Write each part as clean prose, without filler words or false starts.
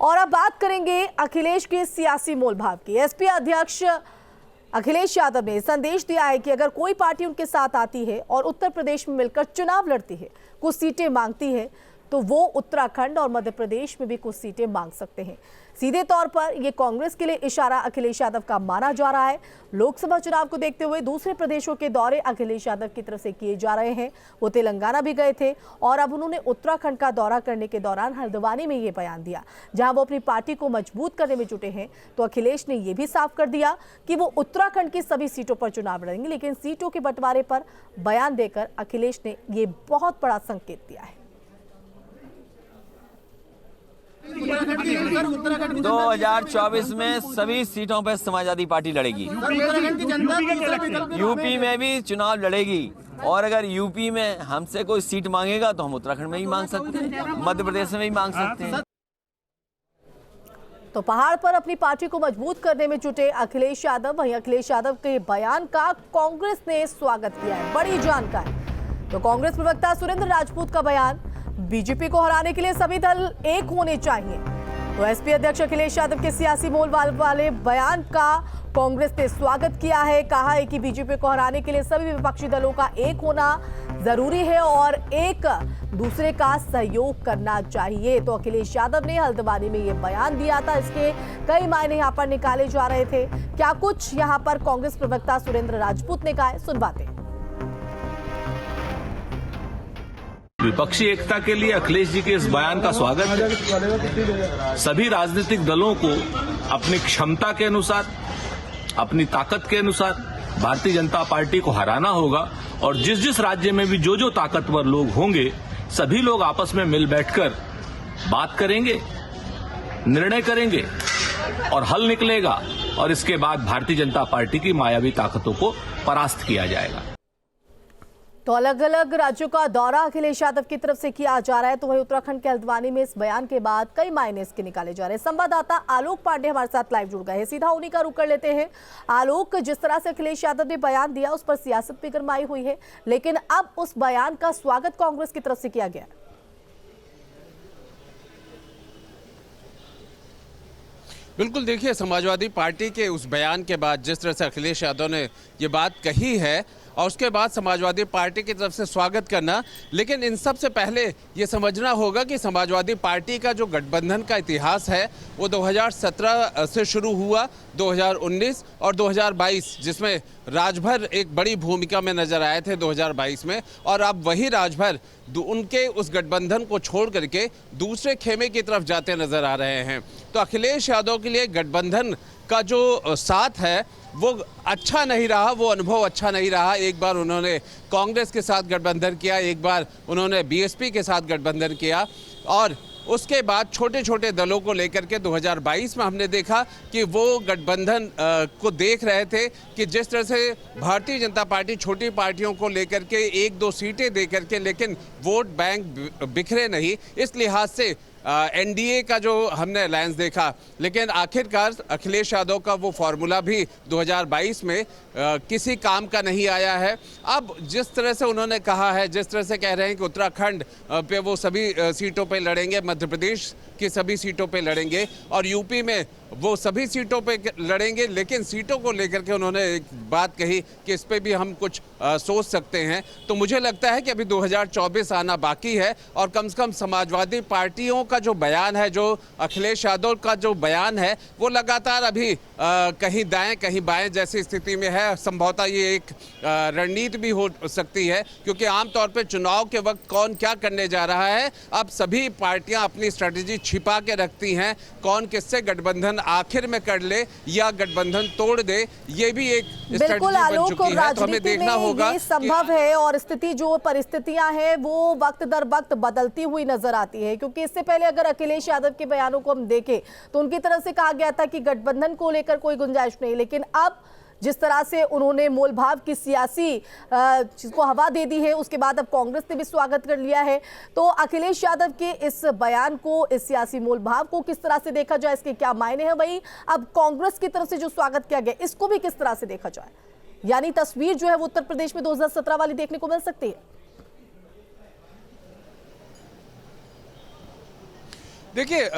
और अब बात करेंगे अखिलेश के सियासी मोलभाव की। एसपी अध्यक्ष अखिलेश यादव ने संदेश दिया है कि अगर कोई पार्टी उनके साथ आती है और उत्तर प्रदेश में मिलकर चुनाव लड़ती है, कुछ सीटें मांगती है, तो वो उत्तराखंड और मध्य प्रदेश में भी कुछ सीटें मांग सकते हैं। सीधे तौर पर यह कांग्रेस के लिए इशारा अखिलेश यादव का माना जा रहा है। लोकसभा चुनाव को देखते हुए दूसरे प्रदेशों के दौरे अखिलेश यादव की तरफ से किए जा रहे हैं। वो तेलंगाना भी गए थे और अब उन्होंने उत्तराखंड का दौरा करने के दौरान हल्द्वानी में ये बयान दिया, जहां वो अपनी पार्टी को मजबूत करने में जुटे हैं। तो अखिलेश ने यह भी साफ कर दिया कि वो उत्तराखंड की सभी सीटों पर चुनाव लड़ेंगे, लेकिन सीटों के बंटवारे पर बयान देकर अखिलेश ने ये बहुत बड़ा संकेत दिया है। 2024 में सभी सीटों पर समाजवादी पार्टी लड़ेगी। यूपी में भी चुनाव लड़ेगी और अगर यूपी में हमसे कोई सीट मांगेगा तो हम उत्तराखंड में ही मांग सकते हैं, मध्य प्रदेश में ही मांग सकते हैं। तो पहाड़ पर अपनी पार्टी को मजबूत करने में जुटे अखिलेश यादव। वहीं अखिलेश यादव के बयान का कांग्रेस ने स्वागत किया है। बड़ी जानकारी। तो कांग्रेस प्रवक्ता सुरेंद्र राजपूत का बयान, बीजेपी को हराने के लिए सभी दल एक होने चाहिए। तो एसपी अध्यक्ष अखिलेश यादव के सियासी मोल वाले बयान का कांग्रेस ने स्वागत किया है। कहा है कि बीजेपी को हराने के लिए सभी विपक्षी दलों का एक होना जरूरी है और एक दूसरे का सहयोग करना चाहिए। तो अखिलेश यादव ने हल्द्वानी में यह बयान दिया था। इसके कई मायने यहां पर निकाले जा रहे थे। क्या कुछ यहां पर कांग्रेस प्रवक्ता सुरेंद्र राजपूत ने कहा है, सुनवाते। विपक्षी एकता के लिए अखिलेश जी के इस बयान का स्वागत है। सभी राजनीतिक दलों को अपनी क्षमता के अनुसार, अपनी ताकत के अनुसार भारतीय जनता पार्टी को हराना होगा और जिस जिस राज्य में भी जो जो ताकतवर लोग होंगे, सभी लोग आपस में मिल बैठकर बात करेंगे, निर्णय करेंगे और हल निकलेगा और इसके बाद भारतीय जनता पार्टी की मायावी ताकतों को परास्त किया जाएगा। तो अलग अलग राज्यों का दौरा अखिलेश यादव की तरफ से किया जा रहा है। तो वही उत्तराखंड के हल्द्वानी में इस बयान के बाद कई मायने इसके निकाले जा रहे हैं। संवाददाता आलोक पांडे हमारे साथ लाइव जुड़ गए हैं, सीधा उन्हीं का रुख कर लेते हैं। आलोक, जिस तरह से अखिलेश यादव ने बयान दिया उस पर सियासत भी गरमाई हुई है, लेकिन अब उस बयान का स्वागत कांग्रेस की तरफ से किया गया। बिल्कुल, देखिए, समाजवादी पार्टी के उस बयान के बाद जिस तरह से अखिलेश यादव ने ये बात कही है और उसके बाद समाजवादी पार्टी की तरफ से स्वागत करना, लेकिन इन सब से पहले ये समझना होगा कि समाजवादी पार्टी का जो गठबंधन का इतिहास है वो 2017 से शुरू हुआ, 2019 और 2022, जिसमें राजभर एक बड़ी भूमिका में नजर आए थे 2022 में, और अब वही राजभर उनके उस गठबंधन को छोड़ करके दूसरे खेमे की तरफ जाते नजर आ रहे हैं। तो अखिलेश यादव के लिए गठबंधन का जो साथ है वो अच्छा नहीं रहा, वो अनुभव अच्छा नहीं रहा। एक बार उन्होंने कांग्रेस के साथ गठबंधन किया, एक बार उन्होंने बीएसपी के साथ गठबंधन किया और उसके बाद छोटे छोटे दलों को लेकर के 2022 में हमने देखा कि वो गठबंधन को देख रहे थे कि जिस तरह से भारतीय जनता पार्टी छोटी पार्टियों को लेकर के एक दो सीटें दे करके, लेकिन वोट बैंक बिखरे नहीं, इस लिहाज से एनडीए का जो हमने अलायंस देखा, लेकिन आखिरकार अखिलेश यादव का वो फॉर्मूला भी 2022 में किसी काम का नहीं आया है। अब जिस तरह से उन्होंने कहा है, जिस तरह से कह रहे हैं कि उत्तराखंड पे वो सभी सीटों पे लड़ेंगे, मध्य प्रदेश की सभी सीटों पे लड़ेंगे और यूपी में वो सभी सीटों पे लड़ेंगे, लेकिन सीटों को लेकर के उन्होंने एक बात कही कि इस पे भी हम कुछ सोच सकते हैं। तो मुझे लगता है कि अभी 2024 आना बाकी है और कम से कम समाजवादी पार्टियों का जो बयान है, जो अखिलेश यादव का जो बयान है, वो लगातार अभी कहीं दाएं कहीं बाएं जैसी स्थिति में है। संभवतः ये एक रणनीति भी हो सकती है, क्योंकि आमतौर पर चुनाव के वक्त कौन क्या करने जा रहा है, अब सभी पार्टियां अपनी स्ट्रेटेजी छिपा के रखती हैं। कौन किससे गठबंधन आखिर में कर ले या गठबंधन तोड़ दे, ये भी एक बिल्कुल आलोक, और राजनीति में ये संभव है और स्थिति जो परिस्थितियां हैं वो वक्त दर वक्त बदलती हुई नजर आती है। क्योंकि इससे पहले अगर अखिलेश यादव के बयानों को हम देखें तो उनकी तरफ से कहा गया था कि गठबंधन को लेकर कोई गुंजाइश नहीं, लेकिन अब जिस तरह से उन्होंने मोलभाव की सियासी चीज को हवा दे दी है, उसके बाद अब कांग्रेस ने भी स्वागत कर लिया है। तो अखिलेश यादव के इस बयान को, इस सियासी मोलभाव को किस तरह से देखा जाए, इसके क्या मायने हैं? वही अब कांग्रेस की तरफ से जो स्वागत किया गया, इसको भी किस तरह से देखा जाए? यानी तस्वीर जो है वो उत्तर प्रदेश में 2017 वाली देखने को मिल सकती है। देखिए,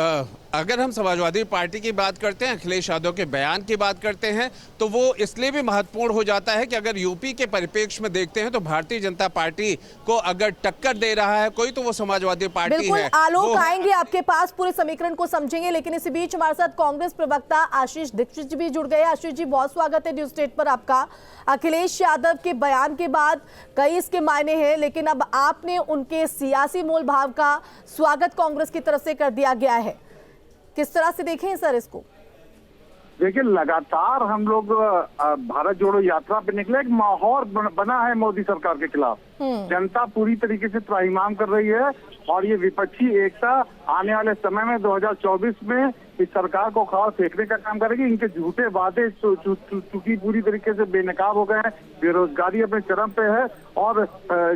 अगर हम समाजवादी पार्टी की बात करते हैं, अखिलेश यादव के बयान की बात करते हैं, तो वो इसलिए भी महत्वपूर्ण हो जाता है कि अगर यूपी के परिप्रेक्ष्य में देखते हैं तो भारतीय जनता पार्टी को अगर टक्कर दे रहा है कोई, तो वो समाजवादी पार्टी बिल्कुल है। आलोक आएंगे आपके पास, पूरे समीकरण को समझेंगे, लेकिन इसी बीच हमारे साथ कांग्रेस प्रवक्ता आशीष दीक्षित जी भी जुड़ गए। आशीष जी, बहुत स्वागत है न्यूज स्टेट पर आपका। अखिलेश यादव के बयान के बाद कई इसके मायने हैं, लेकिन अब आपने उनके सियासी मोल भाव का स्वागत कांग्रेस की तरफ से कर दिया गया है, किस तरह से देखें सर इसको? देखिए, लगातार हम लोग भारत जोड़ो यात्रा पे निकले, एक माहौल बना है मोदी सरकार के खिलाफ। जनता पूरी तरीके से त्राहिमाम कर रही है और ये विपक्षी एकता आने वाले समय में 2024 में इस सरकार को खास फेंकने का काम करेगी। इनके झूठे वादे चूंकि पूरी तरीके से बेनकाब हो गए हैं, बेरोजगारी अपने चरम पे है और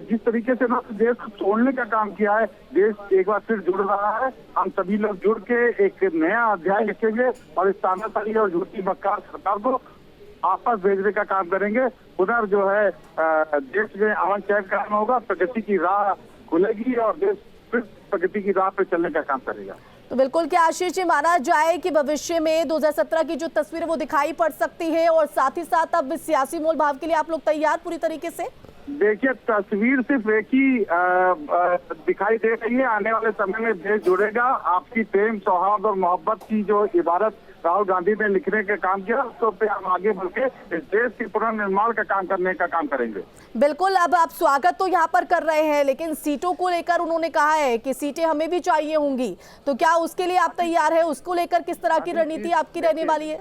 जिस तरीके से ना देश को तोड़ने का काम किया है, देश एक बार फिर जुड़ रहा है। हम सभी लोग जुड़ के एक नया अध्याय लिखेंगे और इस तानाशाही और झूठी मक्कार सरकार को आपस भेजने का काम करेंगे। पुनः जो है देश में अमन चैन कायम होगा, प्रगति की राह खुलेगी और देश फिर प्रगति की राह पे चलने का काम करेगा। तो बिल्कुल, क्या आशीष जी माना जाए कि भविष्य में 2017 की जो तस्वीर है वो दिखाई पड़ सकती है, और साथ ही साथ अब सियासी मोल भाव के लिए आप लोग तैयार पूरी तरीके से? देखिए, तस्वीर सिर्फ एक ही दिखाई दे रही है। आने वाले समय में देश जुड़ेगा। आपकी प्रेम, सौहार्द और मोहब्बत की जो इबारत राहुल गांधी ने लिखने का काम किया, उसको पे हम आगे बढ़ के इस देश के पुनर्निर्माण का काम करने का काम करेंगे। बिल्कुल, अब आप स्वागत तो यहाँ पर कर रहे हैं, लेकिन सीटों को लेकर उन्होंने कहा है कि सीटें हमें भी चाहिए होंगी, तो क्या उसके लिए आप तैयार है? उसको लेकर किस तरह की रणनीति आपकी रहने वाली है?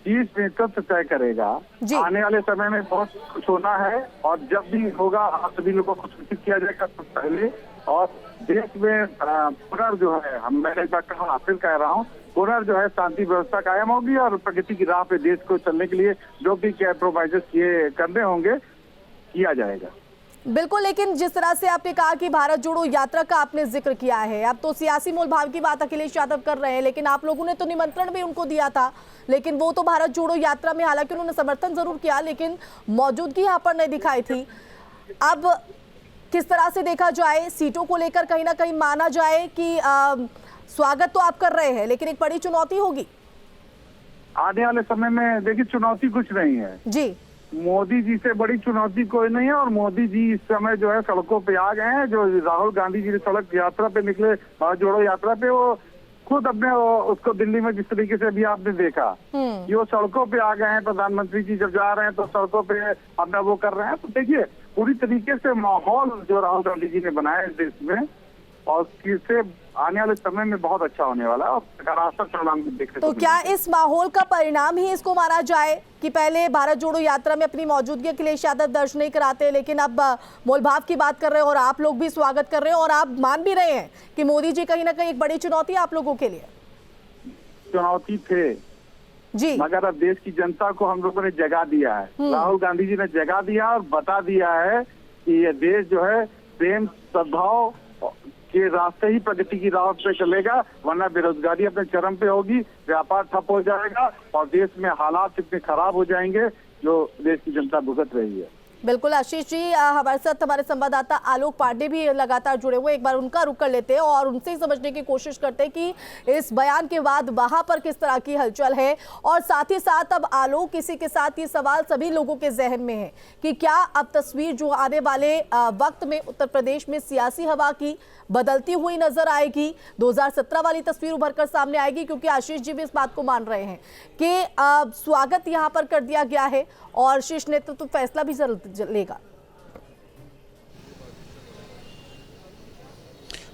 शीर्ष नेतृत्व तय करेगा। आने वाले समय में बहुत कुछ होना है और जब भी होगा आप सभी लोगों को सूचित किया जाएगा सबसे पहले। और देश में पुनः जो है, मैंने एक बार कहा, फिर कह रहा हूँ, पुनः जो है शांति व्यवस्था कायम होगी और प्रगति की राह पे देश को चलने के लिए जो भी कॉम्प्रोमाइजेस किए करने होंगे किया जाएगा। बिल्कुल, लेकिन जिस तरह से आपने कहा कि भारत जोड़ो यात्रा का आपने जिक्र किया है, अब तो सियासी मोल भाव की बात अखिलेश यादव कर रहे हैं, लेकिन आप लोगों ने तो निमंत्रण भी उनको दिया था, लेकिन वो तो भारत जोड़ो यात्रा में हालांकि उन्होंने समर्थन जरूर किया, लेकिन मौजूदगी यहाँ पर नहीं दिखाई थी। अब किस तरह से देखा जाए, सीटों को लेकर कहीं ना कहीं माना जाए कि स्वागत तो आप कर रहे हैं, लेकिन एक बड़ी चुनौती होगी आने वाले समय में। देखिए, चुनौती कुछ नहीं है जी, मोदी जी से बड़ी चुनौती कोई नहीं है। और मोदी जी इस समय जो है सड़कों पे आ गए हैं। जो राहुल गांधी जी सड़क यात्रा पे निकले, भारत जोड़ो यात्रा पे, वो खुद अपने उसको दिल्ली में जिस तरीके से अभी आपने देखा कि वो सड़कों पे आ गए हैं। प्रधानमंत्री जी जब जा रहे हैं तो सड़कों पे अपना वो कर रहे हैं। तो देखिए, पूरी तरीके से माहौल जो राहुल गांधी जी ने बनाया इस देश में, और इससे आने वाले समय में बहुत अच्छा होने वाला है और सकारात्मक परिणाम देखने को। तो क्या इस माहौल का परिणाम ही इसको माना जाए कि पहले भारत जोड़ो यात्रा में अपनी मौजूदगी अखिलेश यादव दर्ज नहीं कराते, लेकिन अब मोल भाव की बात कर रहे हैं और आप लोग भी स्वागत कर रहे हैं और आप मान भी रहे हैं कि मोदी जी कहीं ना कहीं एक बड़ी चुनौती है आप लोगों के लिए? चुनौती थे जी, मगर अब देश की जनता को हम लोगों ने जगा दिया है। राहुल गांधी जी ने जगा दिया और बता दिया है कि ये देश जो है प्रेम, सद्भाव के रास्ते ही प्रगति की राह पे चलेगा, वरना बेरोजगारी अपने चरम पे होगी, व्यापार ठप हो जाएगा और देश में हालात इतने खराब हो जाएंगे जो देश की जनता भुगत रही है। बिल्कुल आशीष जी, हमारे साथ हमारे संवाददाता आलोक पांडे भी लगातार जुड़े हुए, एक बार उनका रुख कर लेते हैं और उनसे ही समझने की कोशिश करते हैं कि इस बयान के बाद वहां पर किस तरह की हलचल है। और साथ ही साथ अब आलोक, इसी के साथ ये सवाल सभी लोगों के जहन में है कि क्या अब तस्वीर जो आने वाले वक्त में उत्तर प्रदेश में सियासी हवा की बदलती हुई नजर आएगी, 2017 वाली तस्वीर उभर कर सामने आएगी? क्योंकि आशीष जी भी इस बात को मान रहे हैं कि स्वागत यहाँ पर कर दिया गया है और शीर्ष नेतृत्व फैसला भी जरूर लेगा।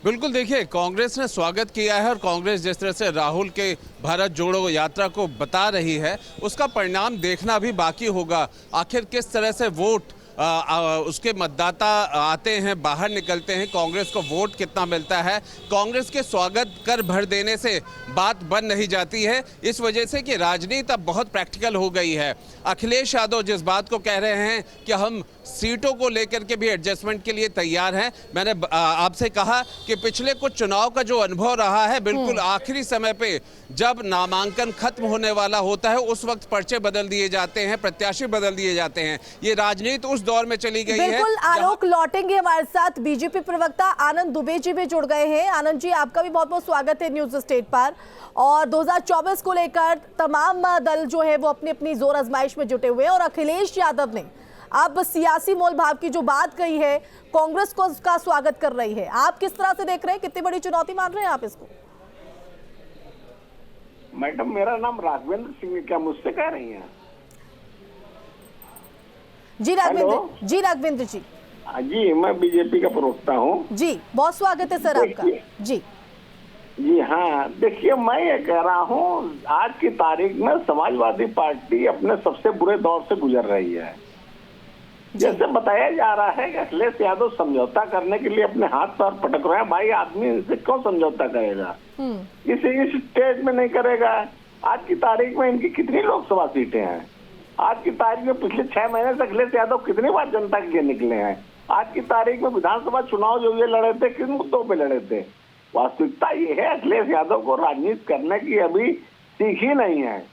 बिल्कुल, देखिए, कांग्रेस ने स्वागत किया है और कांग्रेस जिस तरह से राहुल के भारत जोड़ो यात्रा को बता रही है, उसका परिणाम देखना भी बाकी होगा। आखिर किस तरह से वोट उसके मतदाता आते हैं, बाहर निकलते हैं, कांग्रेस को वोट कितना मिलता है। कांग्रेस के स्वागत कर भर देने से बात बन नहीं जाती है, इस वजह से कि राजनीति अब बहुत प्रैक्टिकल हो गई है। अखिलेश यादव जिस बात को कह रहे हैं कि हम सीटों को लेकर के भी एडजस्टमेंट के लिए तैयार हैं। मैंने आपसे कहा कि पिछले कुछ चुनाव का जो अनुभव रहा है, बिल्कुल आखिरी समय पे जब नामांकन खत्म होने वाला होता है उस वक्त पर्चे बदल दिए जाते हैं, प्रत्याशी बदल दिए जाते हैं। ये राजनीति उस दौर में चली गई है। बिल्कुल आलोक लौटेंगे हमारे साथ, बीजेपी प्रवक्ता आनंद दुबे जी भी जुड़ गए हैं। आनंद जी, आपका भी बहुत बहुत स्वागत है न्यूज स्टेट पर। और 2024 को लेकर तमाम दल जो है वो अपनी अपनी जोर आजमाइश में जुटे हुए हैं और अखिलेश यादव ने अब सियासी मोल भाव की जो बात कही है, कांग्रेस को उसका स्वागत कर रही है। आप किस तरह से देख रहे हैं, कितनी बड़ी चुनौती मान रहे हैं आप इसको? मैडम, मेरा नाम राघवेंद्र सिंह है, क्या मुझसे कह रही हैं? जी राघवेंद्र जी। जी, मैं बीजेपी का प्रवक्ता हूँ। जी, बहुत स्वागत है सर आपका। जी हाँ, देखिए, मैं ये कह रहा हूँ, आज की तारीख में समाजवादी पार्टी अपने सबसे बुरे दौर से गुजर रही है। जैसे बताया जा रहा है कि अखिलेश यादव समझौता करने के लिए अपने हाथ पैर पटक रहे हैं। भाई, आदमी इनसे क्यों समझौता करेगा? इस स्टेज में नहीं करेगा। आज की तारीख में इनकी कितनी लोकसभा सीटें हैं? आज की तारीख में पिछले 6 महीने से अखिलेश यादव कितनी बार जनता के लिए निकले हैं? आज की तारीख में विधानसभा चुनाव जो ये लड़े थे, किन मुद्दों पे लड़े थे? वास्तविकता ये है, अखिलेश यादव को राजनीति करने की अभी सीख ही नहीं है।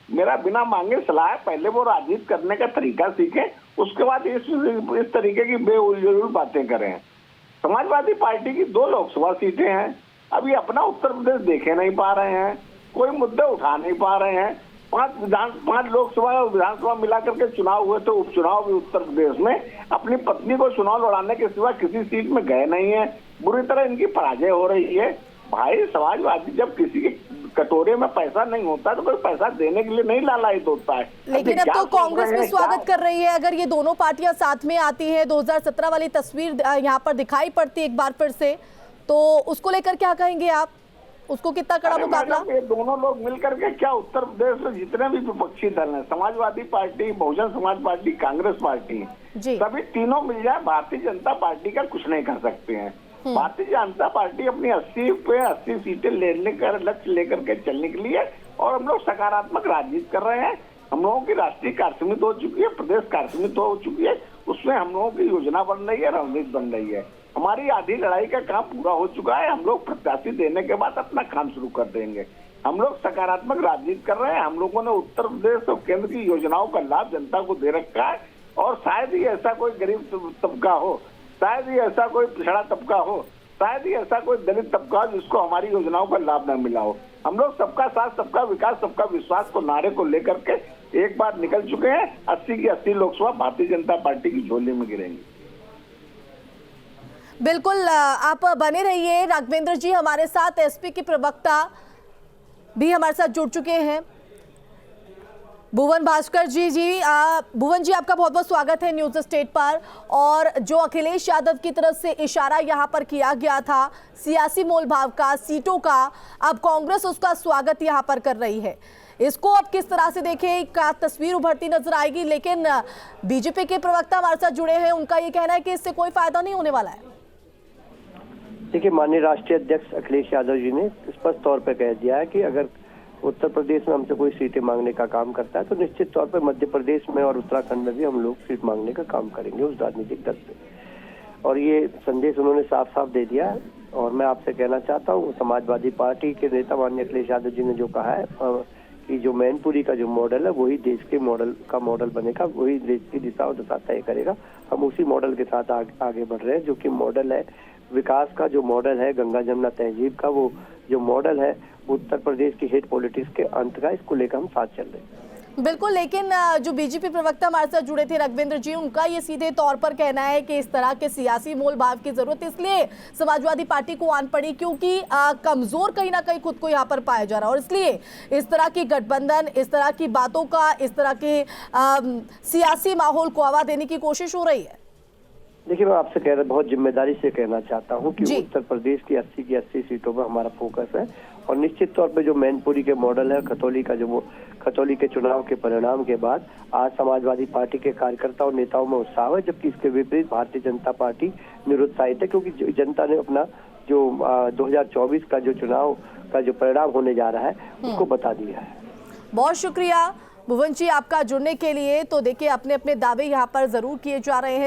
मेरा बिना मांगे सलाह है, पहले वो राजनीति करने का तरीका सीखें, उसके बाद इस तरीके की बेउजूल बातें करें। समाजवादी पार्टी की 2 लोकसभा सीटें हैं, अभी अपना उत्तर प्रदेश देखे नहीं पा रहे हैं, कोई मुद्दे उठा नहीं पा रहे हैं। 5 लोकसभा और विधानसभा मिलाकर के चुनाव हुए थे, उपचुनाव भी उत्तर प्रदेश में। अपनी पत्नी को चुनाव लड़ाने के सिवा किसी सीट में गए नहीं है। बुरी तरह इनकी पराजय हो रही है। भाई, समाजवादी जब किसी के कटोरे में पैसा नहीं होता तो कोई पैसा देने के लिए नहीं लालायित होता है। लेकिन अब तो कांग्रेस भी स्वागत कर रही है। अगर ये दोनों पार्टियां साथ में आती है, 2017 वाली तस्वीर यहाँ पर दिखाई पड़ती है एक बार फिर से, तो उसको लेकर क्या कहेंगे आप? उसको कितना कड़ा मुकाबला? ये दोनों लोग मिलकर के क्या उत्तर प्रदेश में जितने भी विपक्षी दल हैं, Samajwadi party, Bahujan Samaj party, Congress party, सभी तीनों मिल जाए, भारतीय जनता पार्टी का कुछ नहीं कर सकते हैं। भारतीय जनता पार्टी अपनी 80 सीटें लेने का लक्ष्य लेकर के चल निकली है और हम लोग सकारात्मक राजनीति कर रहे हैं। हम लोगों की राष्ट्रीय कार्यसमिति हो चुकी है, प्रदेश कार्यसमिति हो चुकी है, उसमें हम लोगों की योजना बन रही है, रणनीति बन रही है। हमारी आधी लड़ाई का काम पूरा हो चुका है। हम लोग प्रत्याशी देने के बाद अपना काम शुरू कर देंगे। हम लोग सकारात्मक राजनीति कर रहे हैं। हम लोगों ने उत्तर प्रदेश और केंद्र की योजनाओं का लाभ जनता को दे रखा है और शायद ही ऐसा कोई गरीब तबका हो, शायद ही ऐसा कोई पिछड़ा तबका हो, शायद ही ऐसा कोई दलित तबका हो जिसको हमारी योजनाओं का लाभ न मिला हो। हम लोग सबका साथ, सबका विकास, सबका विश्वास को नारे को लेकर के एक बार निकल चुके हैं। 80 की 80 लोकसभा भारतीय जनता पार्टी की झोली में गिरेंगी। बिल्कुल, आप बने रहिए। राघवेंद्र जी हमारे साथ, एसपी के प्रवक्ता भी हमारे साथ जुड़ चुके हैं, भुवन भास्कर जी। भुवन जी, आपका बहुत बहुत स्वागत है न्यूज स्टेट पर। और जो अखिलेश यादव की तरफ से इशारा यहां पर किया गया था सियासी मोल भाव का, सीटों का, अब कांग्रेस उसका स्वागत यहां पर कर रही है। इसको अब किस तरह से देखें, का तस्वीर उभरती नजर आएगी। लेकिन बीजेपी के प्रवक्ता हमारे साथ जुड़े हैं, उनका ये कहना है कि इससे कोई फायदा नहीं होने वाला है। देखिए, माननीय राष्ट्रीय अध्यक्ष अखिलेश यादव जी ने स्पष्ट तौर पर कह दिया है कि अगर उत्तर प्रदेश में हमसे कोई सीटें मांगने का काम करता है तो निश्चित तौर पर मध्य प्रदेश में और उत्तराखंड में भी हम लोग सीट मांगने का काम करेंगे उस राजनीतिक दल से। और ये संदेश उन्होंने साफ साफ दे दिया है। और मैं आपसे कहना चाहता हूँ, समाजवादी पार्टी के नेता माननीय अखिलेश यादव जी ने जो कहा है कि जो मैनपुरी का जो मॉडल है वही देश के मॉडल बनेगा, वही देश की दिशा और दशा तय करेगा। हम उसी मॉडल के साथ आगे बढ़ रहे हैं, जो कि मॉडल है विकास का, जो मॉडल है गंगा जमुना तहजीब का, वो जो मॉडल है उत्तर प्रदेश की हेट पॉलिटिक्स के अंत का, इसको लेकर हम साथ चल रहे हैं। बिल्कुल, लेकिन जो बीजेपी प्रवक्ता हमारे साथ जुड़े थे राघवेंद्र जी, उनका ये सीधे तौर पर कहना है कि इस तरह के सियासी मोल भाव की जरूरत इसलिए समाजवादी पार्टी को आन पड़ी क्योंकि कमजोर कहीं ना कहीं खुद को यहाँ पर पाया जा रहा है और इसलिए इस तरह की गठबंधन, इस तरह की बातों का, इस तरह के सियासी माहौल को हवा देने की कोशिश हो रही है। देखिए, मैं आपसे कह रहा बहुत जिम्मेदारी से कहना चाहता हूं कि उत्तर प्रदेश की 80 की 80 सीटों पर हमारा फोकस है और निश्चित तौर पे जो मैनपुरी के मॉडल है, खतौली के चुनाव के परिणाम के बाद आज समाजवादी पार्टी के कार्यकर्ता और नेताओं में उत्साह है, जबकि इसके विपरीत भारतीय जनता पार्टी निरुत्साहित है क्योंकि जनता ने अपना जो 2024 का जो चुनाव का जो परिणाम होने जा रहा है उसको बता दिया है। बहुत शुक्रिया भुवन जी, आपका जुड़ने के लिए। तो देखिए, अपने अपने दावे यहाँ पर जरूर किए जा रहे हैं।